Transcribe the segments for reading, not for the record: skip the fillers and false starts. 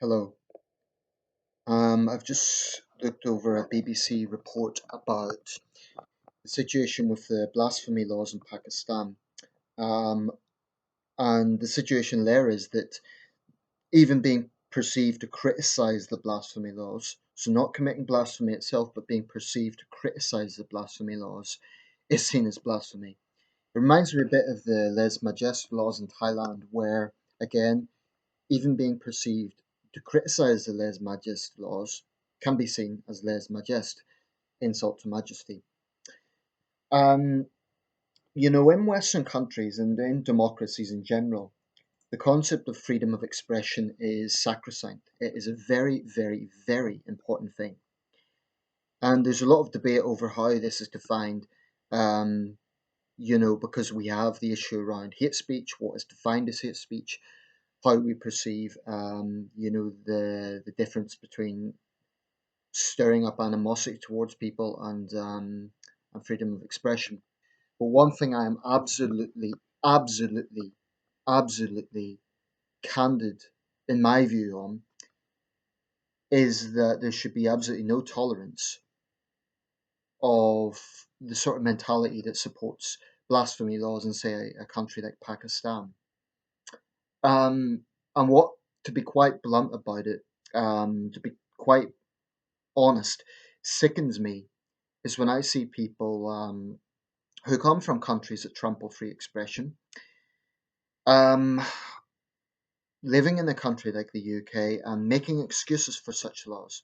Hello. I've just looked over a BBC report about the situation with the blasphemy laws in Pakistan. Um, and the situation there is that even being perceived to criticize the blasphemy laws, so not committing blasphemy itself, but being perceived to criticize the blasphemy laws, is seen as blasphemy. It reminds me a bit of the lèse majesté laws in Thailand, where, again, even being perceived to criticize the lèse majesté laws can be seen as lèse majesté, insult to majesty. Um, in Western countries and in democracies in general, the concept of freedom of expression is sacrosanct. It is a very, very, very important thing. And there's a lot of debate over how this is defined, um, because we have the issue around hate speech, what is defined as hate speech, how we perceive, the difference between stirring up animosity towards people and freedom of expression. But one thing I am absolutely, absolutely candid in my view on is that there should be absolutely no tolerance of the sort of mentality that supports blasphemy laws in, say, a country like Pakistan. Um, and what, to be quite blunt about it, to be quite honest, sickens me is when I see people who come from countries that trample free expression, um, living in a country like the UK and making excuses for such laws.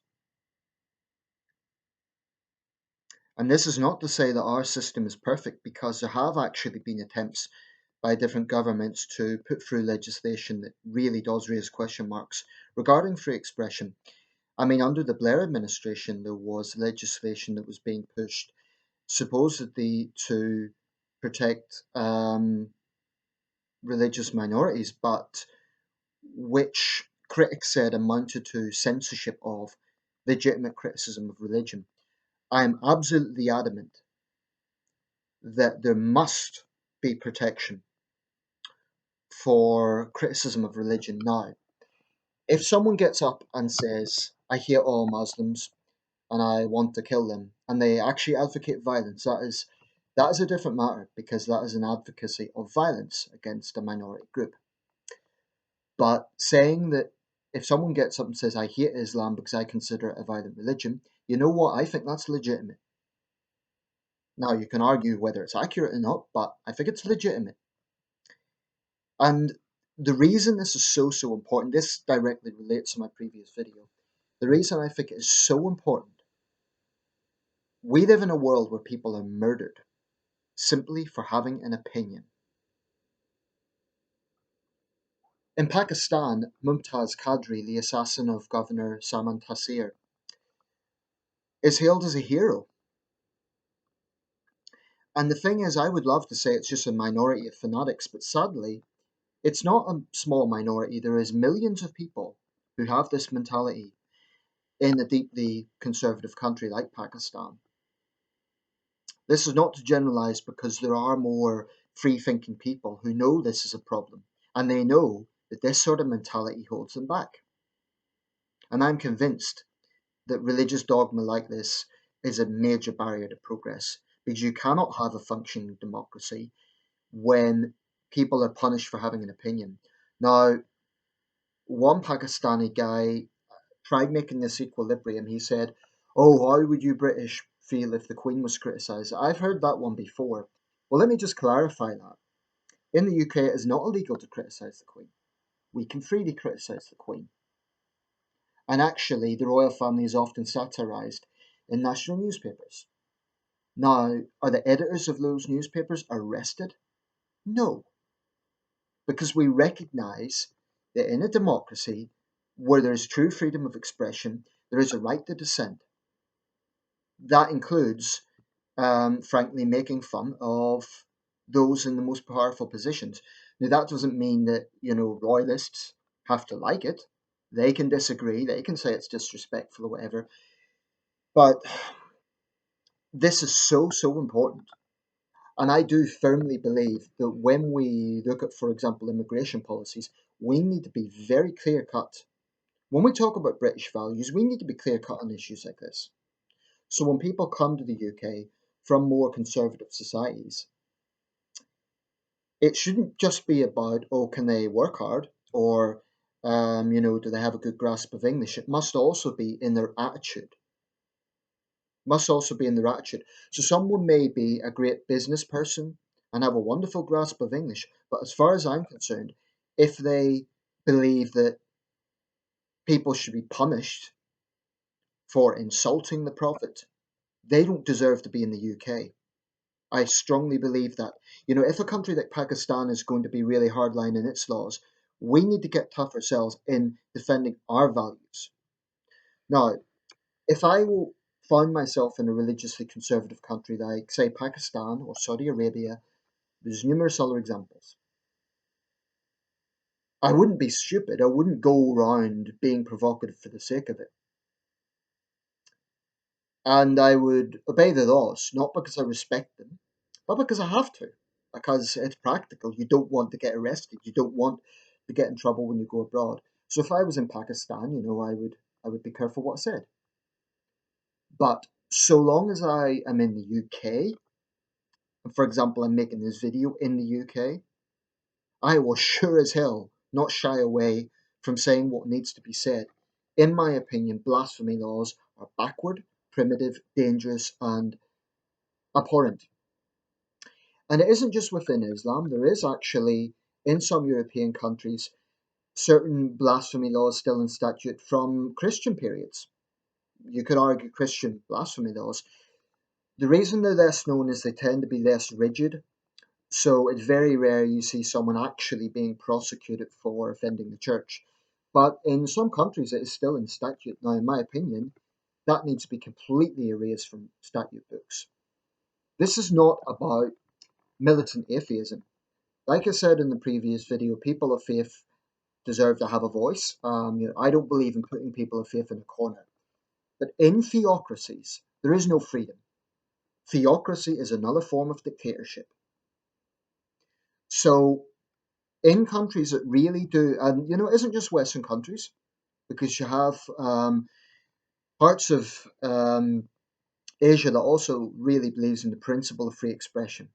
And this is not to say that our system is perfect, because there have actually been attempts by different governments to put through legislation that really does raise question marks regarding free expression. I mean, under the Blair administration, there was legislation that was being pushed supposedly to protect religious minorities, but which critics said amounted to censorship of legitimate criticism of religion. I am absolutely adamant that there must be protection for criticism of religion now. If someone gets up and says, I hate all Muslims and I want to kill them, and they actually advocate violence, that is a different matter, because that is an advocacy of violence against a minority group. But saying that if someone gets up and says, I hate Islam because I consider it a violent religion, you know what? I think that's legitimate. Now, you can argue whether it's accurate or not, but I think it's legitimate. And the reason this is so important, this directly relates to my previous video. The reason I think it is so important, we live in a world where people are murdered simply for having an opinion. In Pakistan, Mumtaz Qadri, the assassin of Governor Salman Taseer, is hailed as a hero. And the thing is, I would love to say it's just a minority of fanatics, but sadly, it's not a small minority. There is millions of people who have this mentality in a deeply conservative country like Pakistan. This is not to generalize, because there are more free-thinking people who know this is a problem, and they know that this sort of mentality holds them back. And I'm convinced that religious dogma like this is a major barrier to progress, because you cannot have a functioning democracy when people are punished for having an opinion. Now, one Pakistani guy tried making this equilibrium. He said, "Oh, how would you British feel if the Queen was criticised?" I've heard that one before. Well, let me just clarify that. In the UK, it is not illegal to criticise the Queen. We can freely criticise the Queen. And actually, the royal family is often satirised in national newspapers. Now, are the editors of those newspapers arrested? No, because we recognise that in a democracy where there is true freedom of expression, there is a right to dissent. That includes, frankly, making fun of those in the most powerful positions. Now, that doesn't mean that, royalists have to like it. They can disagree, they can say it's disrespectful or whatever. But this is so important. And I do firmly believe that when we look at, for example, immigration policies, we need to be very clear cut When we talk about British values, we need to be clear cut on issues like this. So when people come to the UK from more conservative societies, it shouldn't just be about, oh, can they work hard, or do they have a good grasp of English? It must also be in their attitude. Must also be in their attitude. So someone may be a great business person and have a wonderful grasp of English, but as far as I'm concerned, if they believe that people should be punished for insulting the prophet, they don't deserve to be in the UK. I strongly believe that. If a country like Pakistan is going to be really hardline in its laws, we need to get tough ourselves in defending our values. Now, if I will find myself in a religiously conservative country like, say, Pakistan or Saudi Arabia, there's numerous other examples. I wouldn't be stupid. I wouldn't go around being provocative for the sake of it. And I would obey the laws, not because I respect them, but because I have to. Because it's practical. You don't want to get arrested. You don't want to get in trouble when you go abroad. So if I was in Pakistan, I would be careful what I said. But so long as I am in the UK, and for example, I'm making this video in the UK, I will sure as hell not shy away from saying what needs to be said. In my opinion, blasphemy laws are backward, primitive, dangerous, and abhorrent. And it isn't just within Islam, there is actually, in some European countries, certain blasphemy laws still in statute from Christian periods. You could argue Christian blasphemy laws. The reason they're less known is they tend to be less rigid. So it's very rare you see someone actually being prosecuted for offending the church. But in some countries, it is still in statute. Now, in my opinion, that needs to be completely erased from statute books. This is not about militant atheism. Like I said in the previous video, people of faith deserve to have a voice. I don't believe in putting people of faith in a corner. But in theocracies, there is no freedom. Theocracy is another form of dictatorship. So in countries that really do, and it isn't just Western countries, because you have parts of Asia that also really believes in the principle of free expression.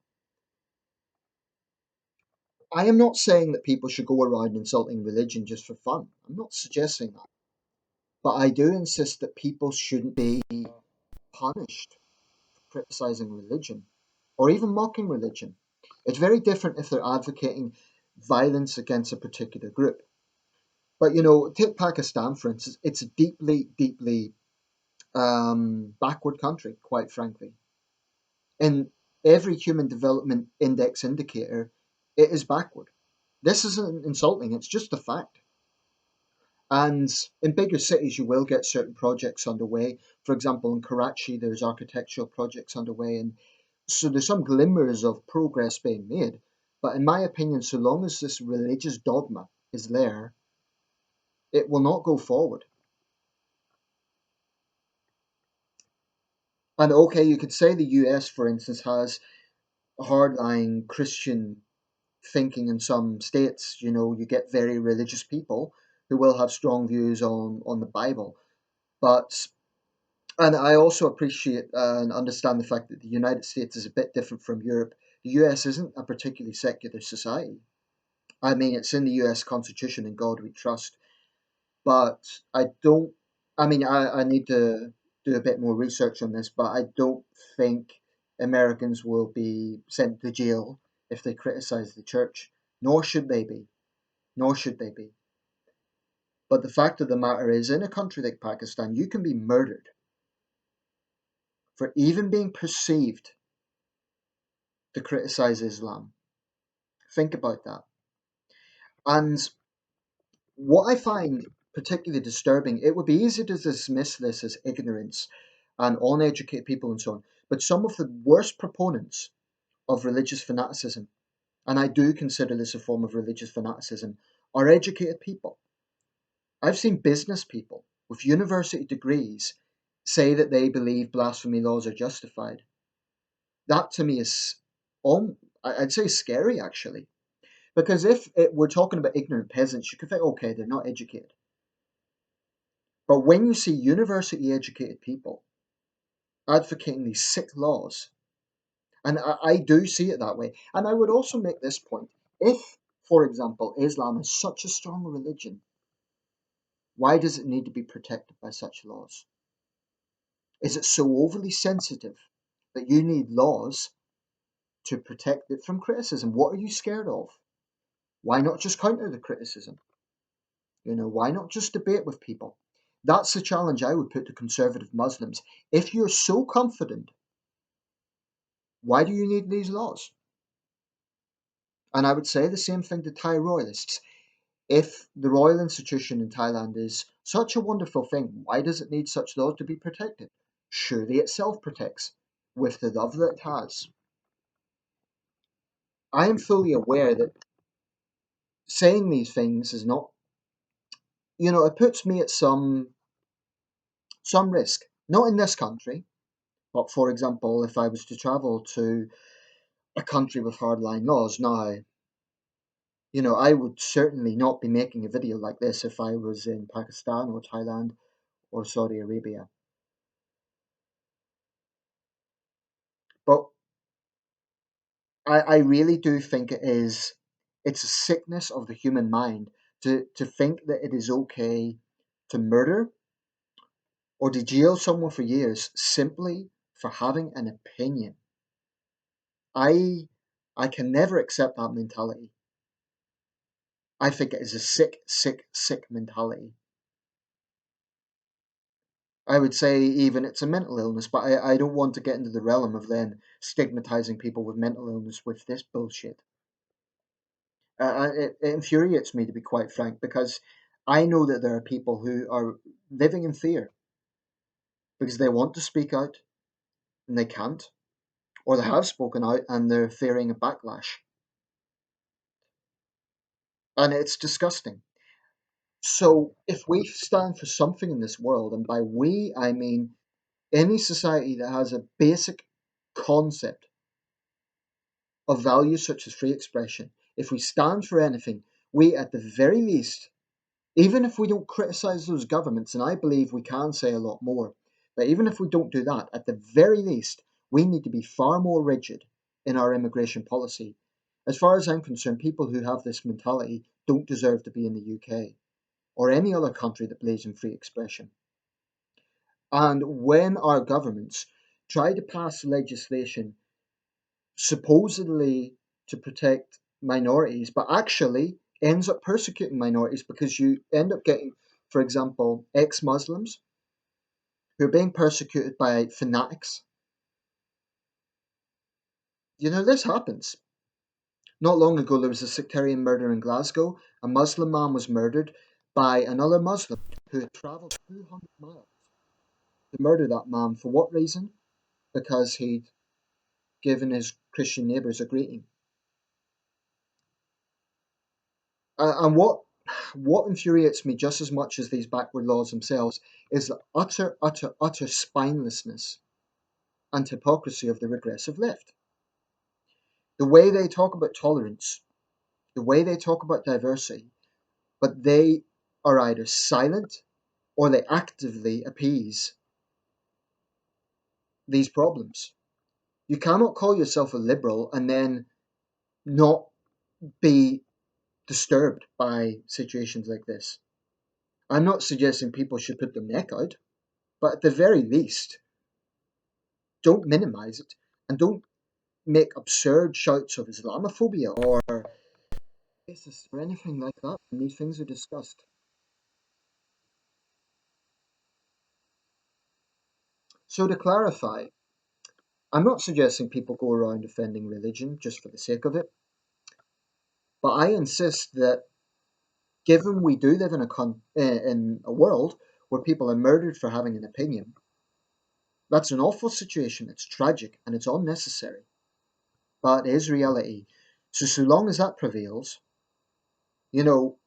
I am not saying that people should go around insulting religion just for fun. I'm not suggesting that. But I do insist that people shouldn't be punished for criticizing religion or even mocking religion. It's very different if they're advocating violence against a particular group. But take Pakistan for instance. It's a deeply, deeply backward country, quite frankly. In every human development index indicator, it is backward. This isn't insulting; it's just a fact. And in bigger cities, you will get certain projects underway. For example, in Karachi, there's architectural projects underway, and so there's some glimmers of progress being made. But in my opinion, so long as this religious dogma is there, it will not go forward. And okay, you could say the US, for instance, has hardline Christian thinking in some states. You get very religious people who will have strong views on the Bible. But and I also appreciate and understand the fact that the United States is a bit different from Europe. The US isn't a particularly secular society. I mean, it's in the US Constitution, in God we trust. But I don't, I mean, I need to do a bit more research on this, but I don't think Americans will be sent to jail if they criticize the church, nor should they be, nor should they be. But the fact of the matter is, in a country like Pakistan, you can be murdered for even being perceived to criticize Islam. Think about that. And what I find particularly disturbing, it would be easy to dismiss this as ignorance and uneducated people and so on. But some of the worst proponents of religious fanaticism, and I do consider this a form of religious fanaticism, are educated people. I've seen business people with university degrees say that they believe blasphemy laws are justified. That to me is, I'd say, scary actually. Because if we're talking about ignorant peasants, you could think, okay, they're not educated. But when you see university educated people advocating these sick laws, and I do see it that way, and I would also make this point: if, for example, Islam is such a strong religion, why does it need to be protected by such laws? Is it so overly sensitive that you need laws to protect it from criticism? What are you scared of? Why not just counter the criticism? Why not just debate with people? That's the challenge I would put to conservative Muslims. If you're so confident, why do you need these laws? And I would say the same thing to Thai royalists. If the royal institution in Thailand is such a wonderful thing, why does it need such laws to be protected? Surely it self protects with the love that it has. I am fully aware that saying these things is not, it puts me at some risk. Not in this country, but for example, if I was to travel to a country with hardline laws now, I would certainly not be making a video like this if I was in Pakistan or Thailand or Saudi Arabia. But I really do think it's a sickness of the human mind to think that it is okay to murder or to jail someone for years simply for having an opinion. I I can never accept that mentality. I think it is a sick, sick, sick mentality. I would say even it's a mental illness, but I don't want to get into the realm of then stigmatizing people with mental illness with this bullshit. It infuriates me, to be quite frank, because I know that there are people who are living in fear because they want to speak out and they can't, or they have spoken out and they're fearing a backlash. And it's disgusting. So, if we stand for something in this world, and by we I mean any society that has a basic concept of values such as free expression, if we stand for anything, we at the very least, even if we don't criticize those governments, and I believe we can say a lot more, but even if we don't do that, at the very least, we need to be far more rigid in our immigration policy. As far as I'm concerned, people who have this mentality don't deserve to be in the UK or any other country that believes in free expression. And when our governments try to pass legislation supposedly to protect minorities, but actually ends up persecuting minorities because you end up getting, for example, ex Muslims who are being persecuted by fanatics. This happens. Not long ago, there was a sectarian murder in Glasgow. A Muslim man was murdered by another Muslim who had travelled 200 miles to murder that man. For what reason? Because he'd given his Christian neighbours a greeting. And what infuriates me just as much as these backward laws themselves is the utter, utter, utter spinelessness and hypocrisy of the regressive left. The way they talk about tolerance, the way they talk about diversity, but they are either silent or they actively appease these problems. You cannot call yourself a liberal and then not be disturbed by situations like this. I'm not suggesting people should put their neck out, but at the very least, don't minimize it and don't make absurd shouts of Islamophobia or racist or anything like that when these things are discussed. So, to clarify, I'm not suggesting people go around defending religion just for the sake of it, but I insist that given we do live in a world where people are murdered for having an opinion, that's an awful situation. It's tragic and it's unnecessary, but it is reality. So long as that prevails, you know,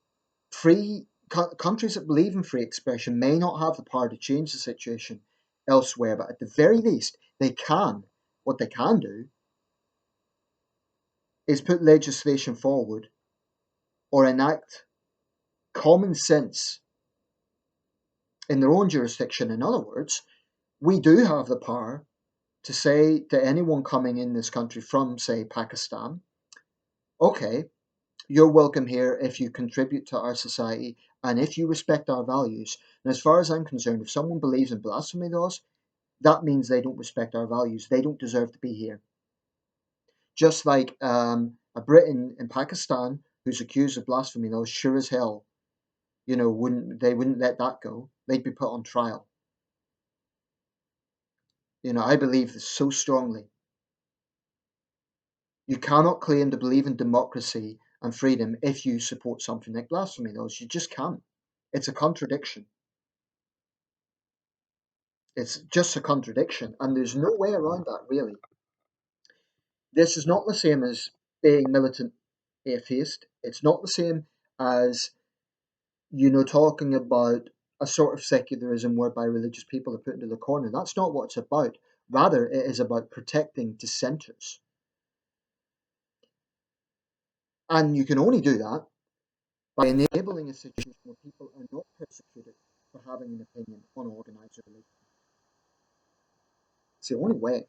countries that believe in free expression may not have the power to change the situation elsewhere, but at the very least, they can. What they can do is put legislation forward or enact common sense in their own jurisdiction. In other words, we do have the power to say to anyone coming in this country from, say, Pakistan, okay, you're welcome here if you contribute to our society and if you respect our values. And as far as I'm concerned, if someone believes in blasphemy laws, that means they don't respect our values. They don't deserve to be here. Just like a Briton in Pakistan who's accused of blasphemy laws, sure as hell, wouldn't let that go. They'd be put on trial. I believe this so strongly. You cannot claim to believe in democracy and freedom if you support something like blasphemy laws. You just can't. It's a contradiction. It's just a contradiction, and there's no way around that, really. This is not the same as being militant atheist. It's not the same as, talking about a sort of secularism whereby religious people are put into the corner. That's not what it's about. Rather, it is about protecting dissenters. And you can only do that by enabling a situation where people are not persecuted for having an opinion on organised religion. It's the only way.